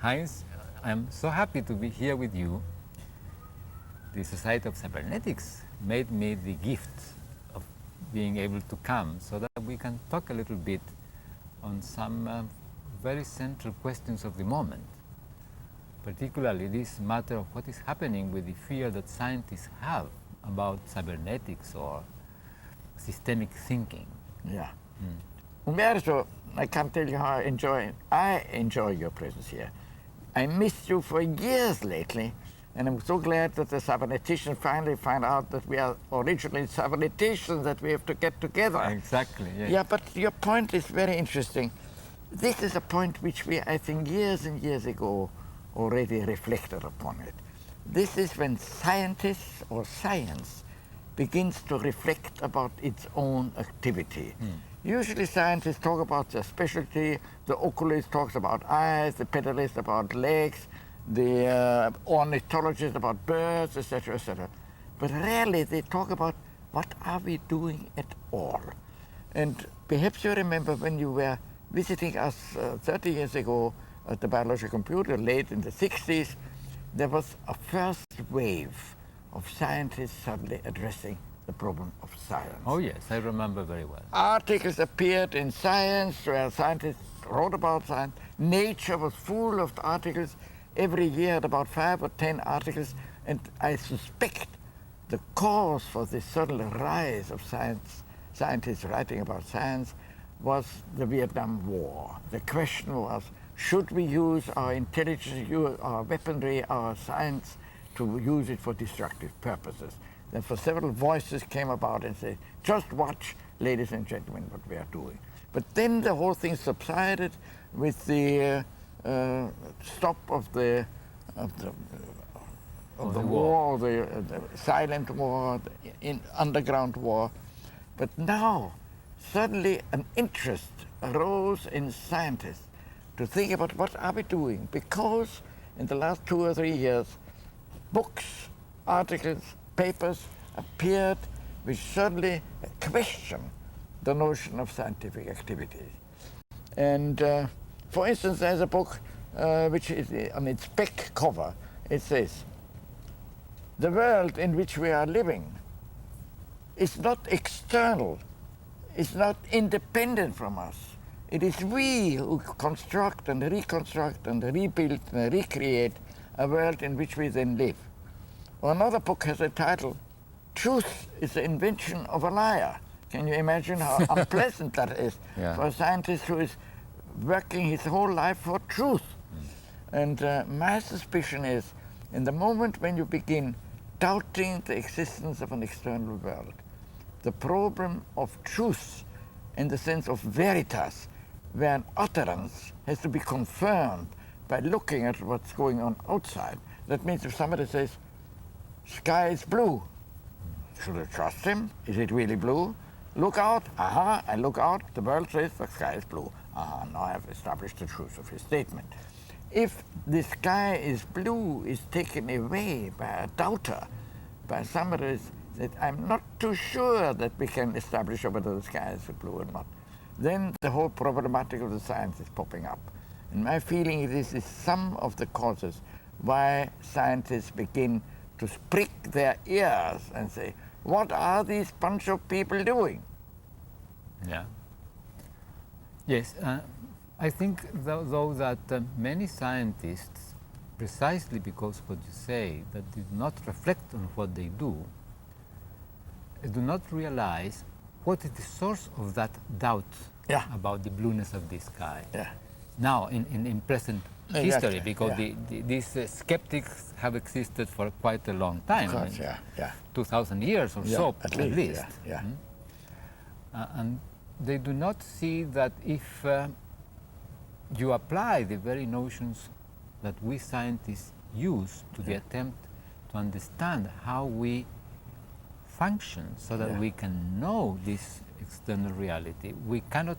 Heinz, I'm so happy to be here with you. The Society of Cybernetics made me the gift of being able to come so that we can talk a little bit on some very central questions of the moment, particularly this matter of what is happening with the fear that scientists have about cybernetics or systemic thinking. Yeah. Umberto, I can't tell you how I enjoy your presence here. I missed you for years lately, and I'm so glad that the cyberneticians finally find out that we are originally cyberneticians, that we have to get together. Exactly, yes. Yeah, but your point is very interesting. This is a point which we, I think, years and years ago already reflected upon it. This is when scientists or science begins to reflect about its own activity. Usually scientists talk about their specialty, the oculist talks about eyes, the pedalist about legs, the ornithologist about birds, etc., etc. But rarely they talk about what are we doing at all. And perhaps you remember when you were visiting us 30 years ago at the Biological Computer, late in the 60s, there was a first wave of scientists suddenly addressing the problem of science. Oh yes, I remember very well. Articles appeared in Science where scientists wrote about science. Nature was full of articles. Every year had about 5 or 10 articles, and I suspect the cause for this sudden rise of scientists writing about science was the Vietnam War. The question was, should we use our intelligence, our weaponry, our science to use it for destructive purposes? Then for several voices came about and said, just watch, ladies and gentlemen, what we are doing. But then the whole thing subsided with the stop of the war, the silent war, the underground war. But now, suddenly an interest arose in scientists to think about what are we doing, because in the last 2 or 3 years, books, articles, papers appeared which suddenly question the notion of scientific activity. And for instance, there's a book which is on its back cover. It says, the world in which we are living is not external, it's not independent from us. It is we who construct and reconstruct and rebuild and recreate a world in which we then live. Another book has a title, Truth is the Invention of a Liar. Can you imagine how unpleasant that is for a scientist who is working his whole life for truth? And my suspicion is, in the moment when you begin doubting the existence of an external world, the problem of truth in the sense of veritas, where an utterance has to be confirmed by looking at what's going on outside. That means if somebody says, sky is blue, should I trust him? Is it really blue? Look out, I look out, the world says the sky is blue. Now I've established the truth of his statement. If the sky is blue is taken away by a doubter, by somebody that I'm not too sure that we can establish whether the sky is blue or not, then the whole problematic of the science is popping up. And my feeling is this is some of the causes why scientists begin to prick their ears and say, what are these bunch of people doing? Yeah. Yes, I think though that many scientists, precisely because what you say, that did not reflect on what they do not realize what is the source of that doubt about the blueness of the sky. Now, in present history, because these skeptics have existed for quite a long time. Of course, 2,000 years or so, at least. And they do not see that if you apply the very notions that we scientists use to the attempt to understand how we function so that we can know this external reality, we cannot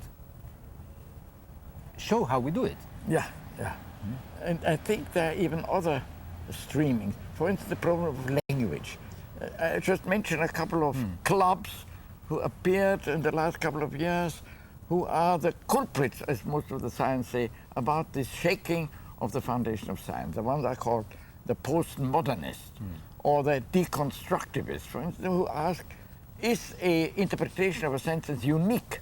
show how we do it. And I think there are even other streamings. For instance, the problem of language. I just mentioned a couple of clubs who appeared in the last couple of years who are the culprits, as most of the science say, about this shaking of the foundation of science. The ones I call the postmodernist or the deconstructivist, for instance, who ask, is a interpretation of a sentence unique?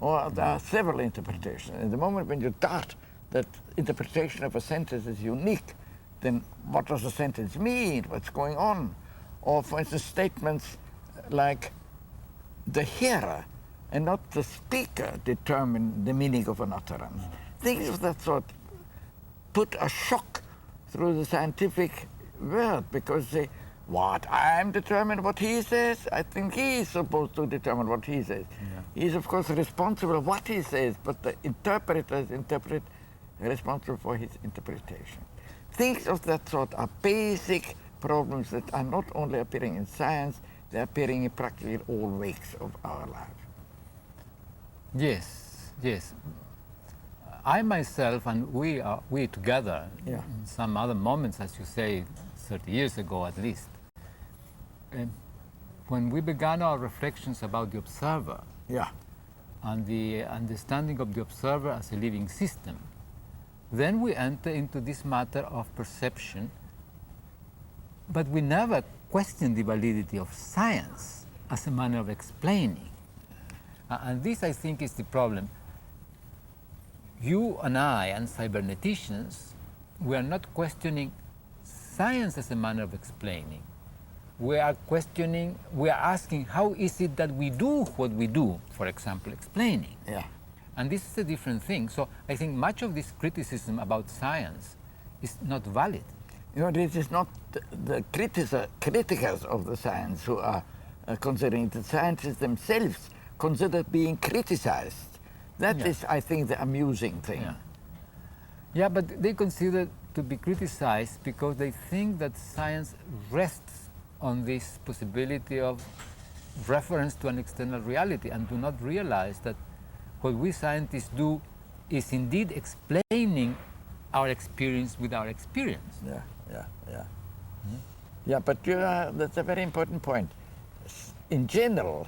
Or there are several interpretations. At the moment when you doubt that interpretation of a sentence is unique, then what does the sentence mean? What's going on? Or, for instance, statements like the hearer and not the speaker determine the meaning of an utterance. Things of that sort put a shock through the scientific world because they, what, I'm determining what he says? I think he is supposed to determine what he says. Yeah. He's of course responsible for what he says, but the interpreters interpret responsible for his interpretation. Things of that sort are basic problems that are not only appearing in science, they're appearing in practically all wakes of our lives. Yes, yes. I myself and we together, in some other moments, as you say, 30 years ago at least, when we began our reflections about the observer and the understanding of the observer as a living system, then we enter into this matter of perception, but we never question the validity of science as a manner of explaining. And this, I think, is the problem. You and I and cyberneticians, we are not questioning science as a manner of explaining. We are questioning, we are asking, how is it that we do what we do, for example, explaining? Yeah. And this is a different thing. So I think much of this criticism about science is not valid. You know, this is not the criticers of the science who are considering it. The scientists themselves consider being criticized. That is, I think, the amusing thing. Yeah, but they consider to be criticized because they think that science rests on this possibility of reference to an external reality and do not realize that what we scientists do is indeed explaining our experience with our experience. Yeah, but that's a very important point. In general,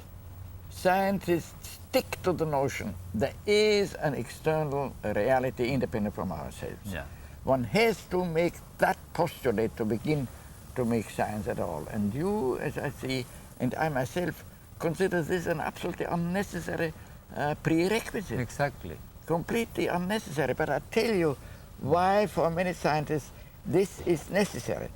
scientists stick to the notion there is an external reality independent from ourselves. Yeah. One has to make that postulate to begin to make science at all. And you, as I see, and I myself, consider this an absolutely unnecessary prerequisite. Exactly. Completely unnecessary. But I tell you why for many scientists this is necessary.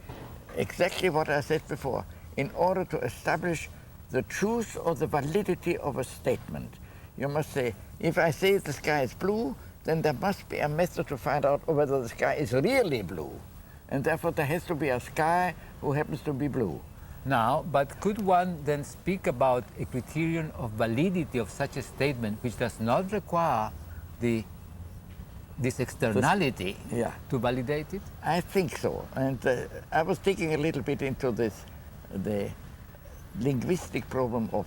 Exactly what I said before. In order to establish the truth or the validity of a statement, you must say, if I say the sky is blue, then there must be a method to find out whether the sky is really blue. And therefore there has to be a sky who happens to be blue. Now, but could one then speak about a criterion of validity of such a statement which does not require this externality to validate it? I think so. And I was digging a little bit into this, the linguistic problem of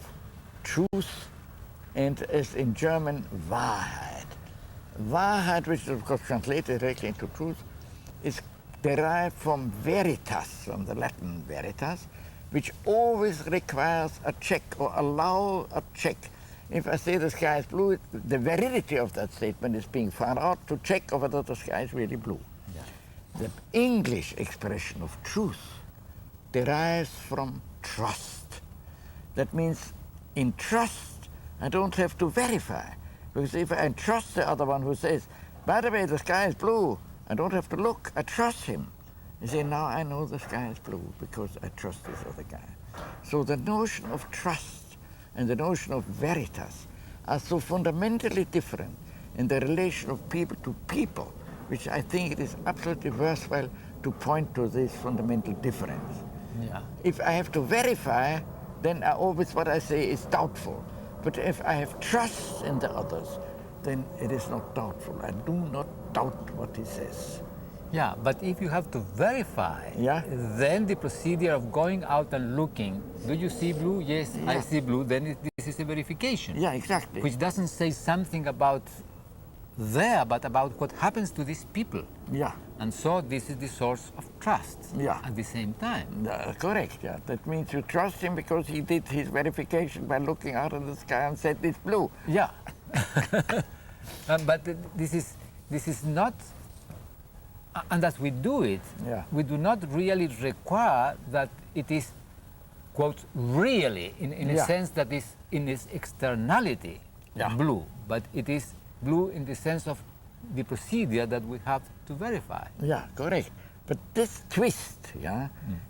truth, and as in German, Wahrheit. Wahrheit, which is of course translated directly into truth, is derived from veritas, from the Latin veritas, which always requires a check or allow a check. If I say the sky is blue, the validity of that statement is being found out to check whether the sky is really blue. Yeah. The English expression of truth derives from trust. That means in trust, I don't have to verify. Because if I trust the other one who says, by the way, the sky is blue, I don't have to look, I trust him. You say, now I know the sky is blue because I trust this other guy. So the notion of trust and the notion of veritas are so fundamentally different in the relation of people to people, which I think it is absolutely worthwhile to point to this fundamental difference. Yeah. If I have to verify, then always what I say is doubtful. But if I have trust in the others, then it is not doubtful. I do not doubt what he says. Yeah, but if you have to verify, then the procedure of going out and looking, do you see blue? Yes, I see blue. Then this is a verification. Yeah, exactly. Which doesn't say something about there, but about what happens to these people. Yeah. And so this is the source of trust at the same time. Correct, yeah. That means you trust him because he did his verification by looking out of the sky and said it's blue. Yeah. But this is not And as we do it, Yeah. we do not really require that it is, quote, really, in a Yeah. sense that is in its externality Yeah. blue, but it is blue in the sense of the procedure that we have to verify. Yeah, correct. But this twist,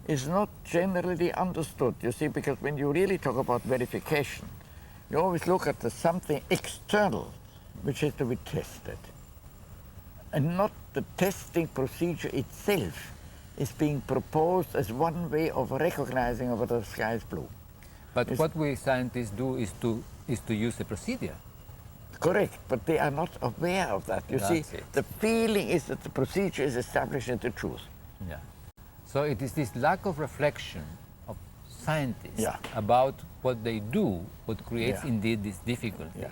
is not generally understood. You see, because when you really talk about verification, you always look at something external which has to be tested, and not the testing procedure itself is being proposed as one way of recognizing whether the sky is blue. But what we scientists do is to use a procedure. Correct, but they are not aware of that. You see, That's it. the feeling is that the procedure is establishing the truth. Yeah. So it is this lack of reflection of scientists Yeah. about what they do what creates Yeah. indeed this difficulty, Yeah.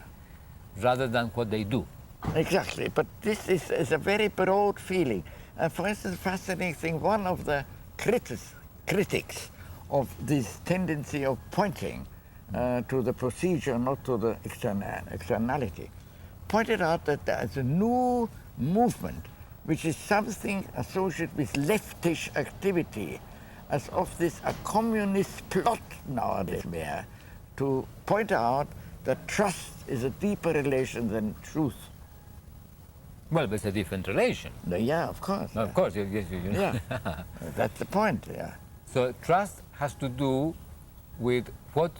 rather than what they do. Exactly, but this is a very broad feeling. For instance, fascinating thing, one of the critics of this tendency of pointing to the procedure, not to the externality, pointed out that there is a new movement which is something associated with leftish activity, as of this a communist plot nowadays where to point out that trust is a deeper relation than truth. Well, but it's a different relation. Yeah, of course. Of course, yes, you know. Yeah, that's the point. Yeah, So trust has to do with what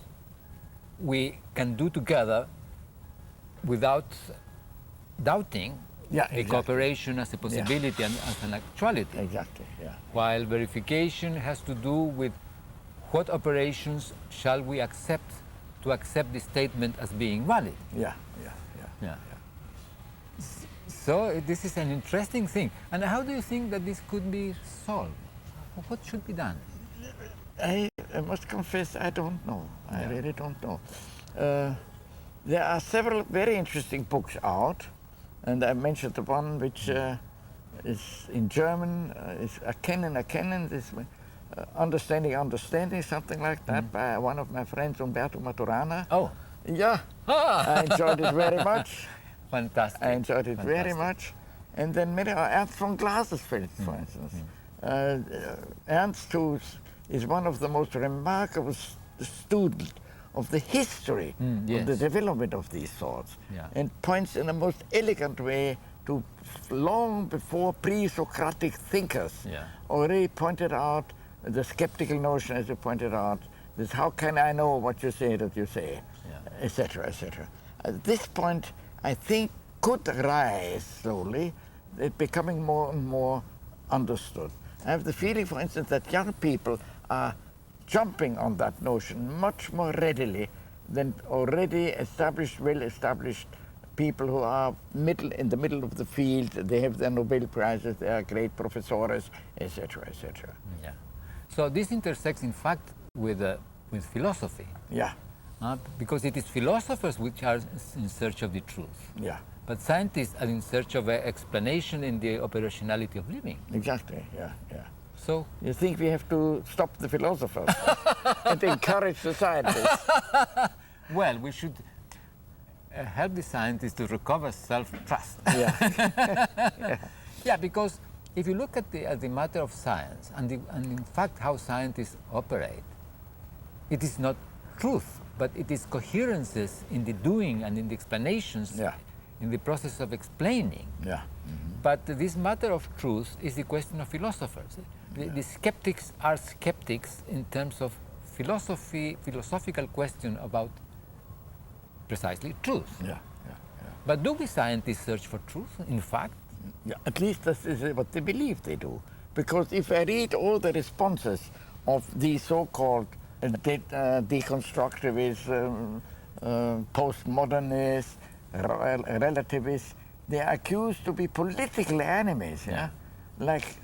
we can do together without doubting Yeah, a exactly. cooperation as a possibility and as an actuality. exactly. Yeah, While verification has to do with what operations shall we accept to accept the statement as being valid. yeah, yeah, yeah. Yeah. So this is an interesting thing. And how do you think that this could be solved? What should be done? I must confess, I don't know. I Yeah. really don't know. There are several very interesting books out, and I mentioned the one which is in German, is Erkennen, this Understanding, something like that, by one of my friends, Foerster Maturana. Oh, Yeah, I enjoyed it very much. fantastic. I enjoyed it very Fantastic. much. And then many Ernst von Glasesfeld, for instance. Ernst, who is one of the most remarkable students of the history of the yes. development of these thoughts, Yeah. and points in a most elegant way to long before pre-Socratic thinkers Yeah. already pointed out the skeptical notion, as you pointed out, this how can I know what you say that you say, Yeah. etc., etc. At this point, I think could rise slowly, it becoming more and more understood. I have the feeling, for instance, that young people are jumping on that notion much more readily than already established, well-established people who are in the middle of the field. They have their Nobel Prizes, they are great professors, etc., etc. Yeah. So this intersects, in fact, with philosophy, Yeah, because it is philosophers which are in search of the truth, yeah, but scientists are in search of an explanation in the operationality of living. exactly, yeah, yeah. So, You think we have to stop the philosophers and encourage the scientists? well, we should help the scientists to recover self-trust. Yeah, Yeah, because if you look at the matter of science and in fact how scientists operate, it is not truth, but it is coherences in the doing and in the explanations, Yeah. in the process of explaining. yeah, But this matter of truth is the question of philosophers. The skeptics are skeptics in terms of philosophical question about precisely truth. yeah, But do we scientists search for truth, in fact? yeah. At least this is what they believe they do. Because if I read all the responses of the so-called deconstructivists, postmodernists, relativists, they are accused to be political enemies, yeah? Like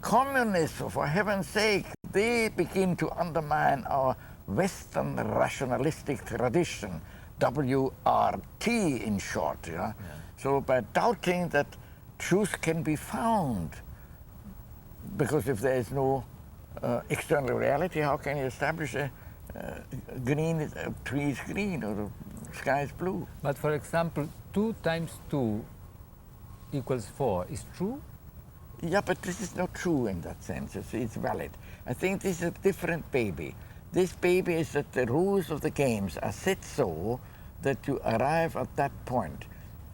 communists, for heaven's sake, they begin to undermine our Western rationalistic tradition, WRT in short, yeah? So by doubting that truth can be found, because if there is no external reality, how can you establish a tree is green or the sky is blue? But for example, 2 times 2 equals 4 is true? Yeah, but this is not true in that sense. You see, it's valid. I think this is a different baby. This baby is that the rules of the games are set so that you arrive at that point.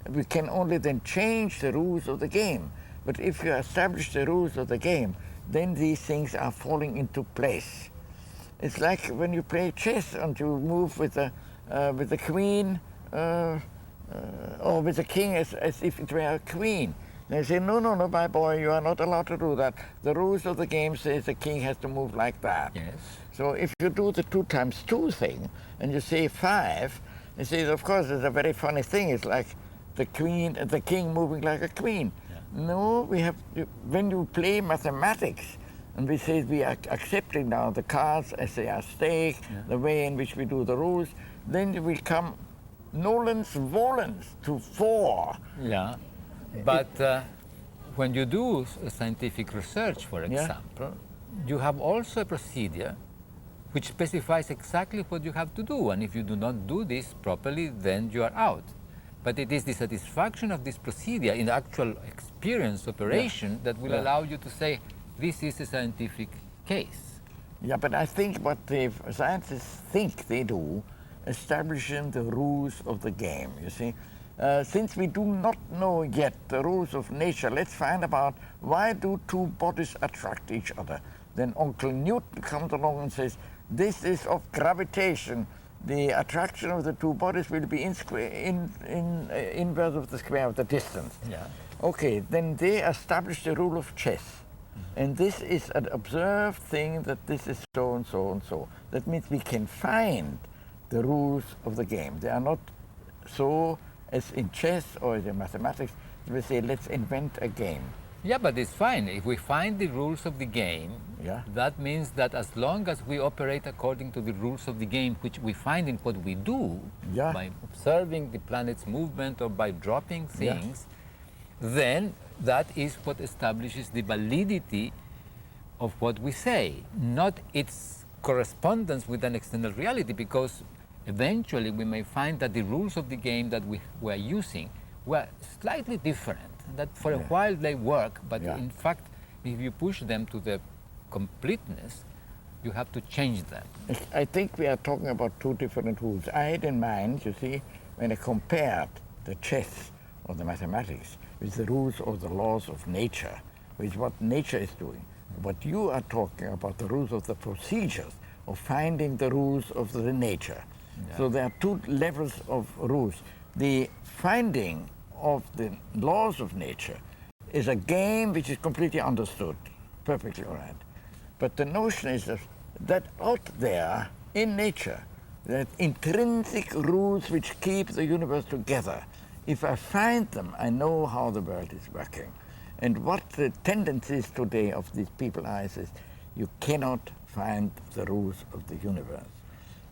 We can only then change the rules of the game. But if you establish the rules of the game, then these things are falling into place. It's like when you play chess and you move with the queen or with the king as if it were a queen. They say, no, no, no, my boy, you are not allowed to do that. The rules of the game says the king has to move like that. Yes. So if you do the 2 times 2 thing and you say 5, you say, of course, it's a very funny thing. It's like the king moving like a queen. Yeah. No, when you play mathematics, and we say we are accepting now the cards as they are staked, the way in which we do the rules, then you will come nolens volens to 4. Yeah, but when you do scientific research, for example, you have also a procedure which specifies exactly what you have to do, and if you do not do this properly, then you are out. But it is the satisfaction of this procedure in the actual experience operation that will allow you to say, this is a scientific case. Yeah, but I think what the scientists think they do, establishing the rules of the game, you see. Since we do not know yet the rules of nature, let's find about why do 2 bodies attract each other. Then Uncle Newton comes along and says, this is of gravitation. The attraction of the 2 bodies will be inverse of the square of the distance. Yeah. Okay, then they establish the rule of chess. And this is an observed thing that this is so and so and so. That means we can find the rules of the game. They are not so as in chess or in mathematics. We say, let's invent a game. Yeah, but it's fine. If we find the rules of the game, that means that as long as we operate according to the rules of the game, which we find in what we do, by observing the planet's movement or by dropping things, then that is what establishes the validity of what we say, not its correspondence with an external reality, because eventually we may find that the rules of the game that we were using were slightly different, that for a while they work, but in fact, if you push them to the completeness, you have to change them. I think we are talking about 2 different rules. I had in mind, you see, when I compared the chess or the mathematics with the rules or the laws of nature, with what nature is doing. But you are talking about the rules of the procedures, of finding the rules of the nature. Yeah. So there are 2 levels of rules. The finding of the laws of nature is a game which is completely understood, perfectly all right. But the notion is that out there in nature, that intrinsic rules which keep the universe together, if I find them, I know how the world is working. And what the tendencies today of these people are is you cannot find the rules of the universe.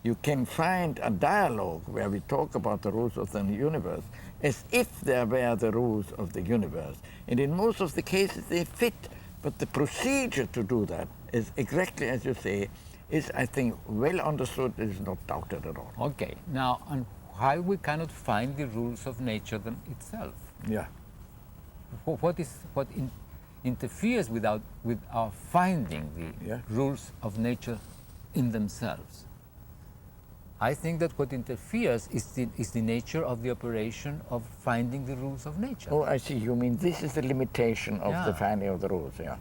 You can find a dialogue where we talk about the rules of the universe as if there were the rules of the universe. And in most of the cases they fit, but the procedure to do that is exactly as you say, is I think well understood, is not doubted at all. Okay, now on why we cannot find the rules of nature itself? Yeah. What interferes with our finding the rules of nature in themselves? I think that what interferes is the nature of the operation of finding the rules of nature. Oh, I see. You mean this is the limitation of the finding of the rules, Yeah.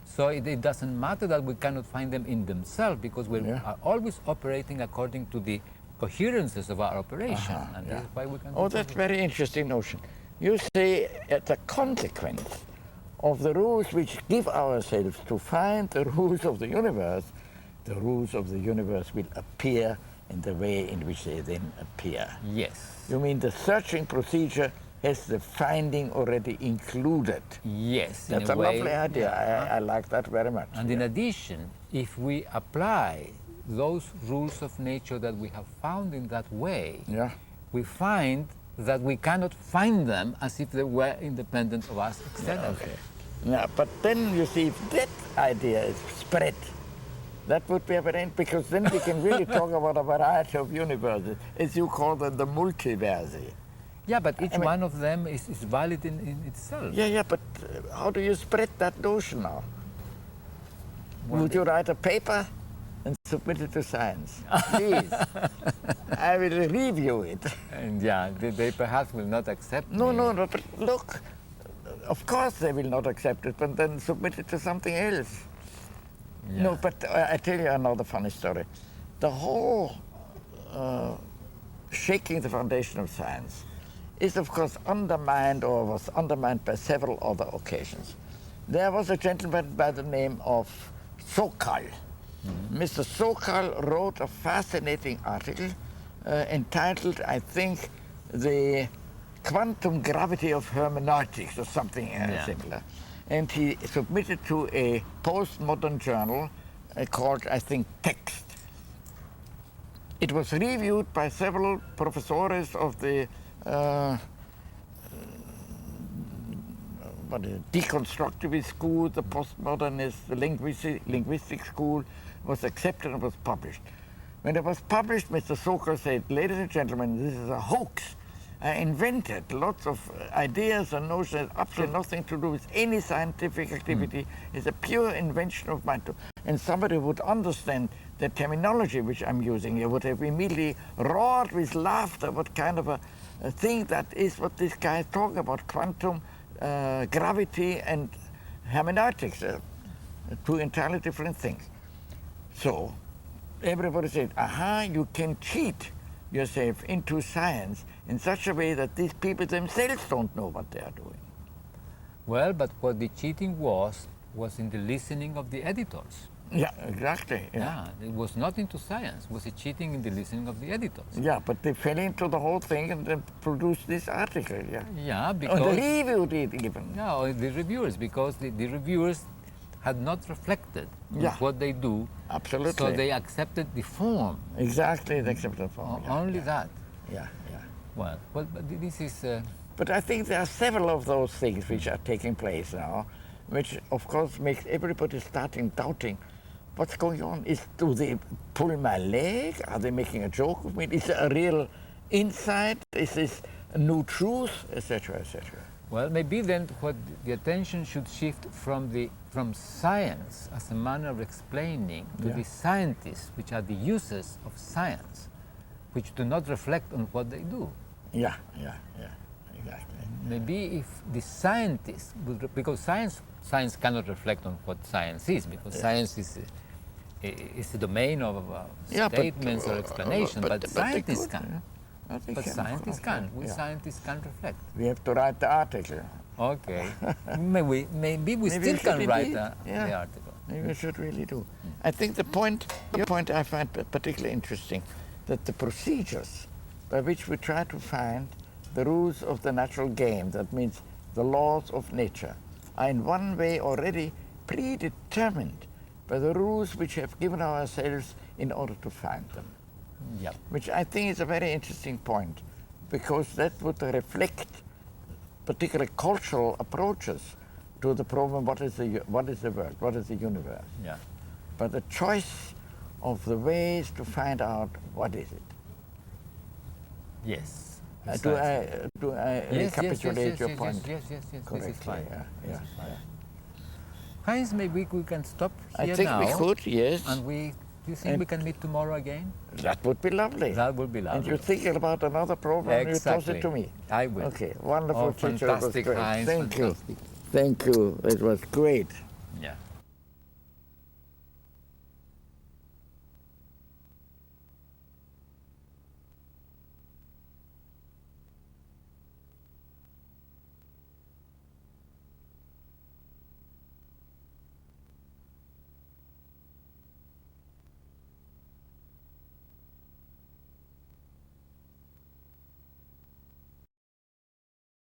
So it doesn't matter that we cannot find them in themselves, because we are always operating according to the coherences of our operation. And that's why we can. Oh, that's a very interesting notion. You say as a consequence of the rules which give ourselves to find the rules of the universe will appear in the way in which they then appear. Yes. You mean the searching procedure has the finding already included? Yes. That's a lovely idea. I like that very much. And in addition, if we apply those rules of nature that we have found in that way, we find that we cannot find them as if they were independent of us externally. Yeah, but then you see, if that idea is spread, that would be a very, because then we can really talk about a variety of universes, as you call them, the multiverse. Yeah, but each I mean- one of them is valid in itself. Yeah, but how do you spread that notion now? Well, Would you write a paper and submit it to science? Please. I will review it. And yeah, they perhaps will not accept No, me. no, but look, of course they will not accept it, but then submit it to something else. Yeah. No, but I tell you another funny story. The whole shaking the foundation of science is, of course, undermined or was undermined by several other occasions. There was a gentleman by the name of Sokal. Mr. Sokal wrote a fascinating article entitled, I think, The Quantum Gravity of Hermeneutics or something similar. And he submitted to a postmodern journal called, I think, Text. It was reviewed by several professors of the deconstructivist school, the postmodernist, the linguistic school, was accepted and was published. When it was published, Mr. Sokal said, ladies and gentlemen, this is a hoax. I invented lots of ideas and notions, absolutely nothing to do with any scientific activity. It's a pure invention of mine. And somebody would understand the terminology which I'm using here, would have immediately roared with laughter, what kind of a thing that is what this guy is talking about, quantum gravity and hermeneutics, two entirely different things. So everybody said, aha, you can cheat yourself into science in such a way that these people themselves don't know what they are doing. Well, but what the cheating was in the listening of the editors. Yeah, exactly. Yeah, it was not into science. It was a cheating in the listening of the editors. Yeah, but they fell into the whole thing and then produced this article. Yeah. Yeah, And because they reviewed it even. yeah, or the reviewers, because the reviewers had not reflected on Yeah. what they do. Absolutely. So they accepted the form. Exactly, they accepted form. Yeah, Only that. yeah. Well, but this is. But I think there are several of those things which are taking place now, which of course makes everybody starting doubting what's going on. Do they pull my leg? Are they making a joke of me? Is there a real insight? Is this a new truth? Etc. etc. Well, maybe then what the attention should shift from science as a manner of explaining to the scientists, which are the users of science, which do not reflect on what they do. Yeah, exactly. Maybe if the scientists would, because science cannot reflect on what science is, because science is the domain of statements or explanation, but scientists can. But scientists can. We scientists can reflect. We have to write the article. Okay. maybe we still can write the article. Maybe we should really do. I think your point I find particularly interesting, that the procedures by which we try to find the rules of the natural game, that means the laws of nature, are in one way already predetermined by the rules which we have given ourselves in order to find them. Yep. Which I think is a very interesting point, because that would reflect particular cultural approaches to the problem, what is the world, what is the universe. Yeah. But the choice of the ways to find out what is it. Yes. Do I recapitulate your point? Yes, Correctly, this is fine. yeah. This is fine. Heinz, maybe we can stop here I think now. we could, yes. And you think we can meet tomorrow again? That would be lovely. That would be lovely. And you're thinking about another problem, you toss it to me. I will. Okay, wonderful Oh, teacher. It was fantastic, great. Heinz. Thank you. Fantastic. Thank you. It was great. Yeah.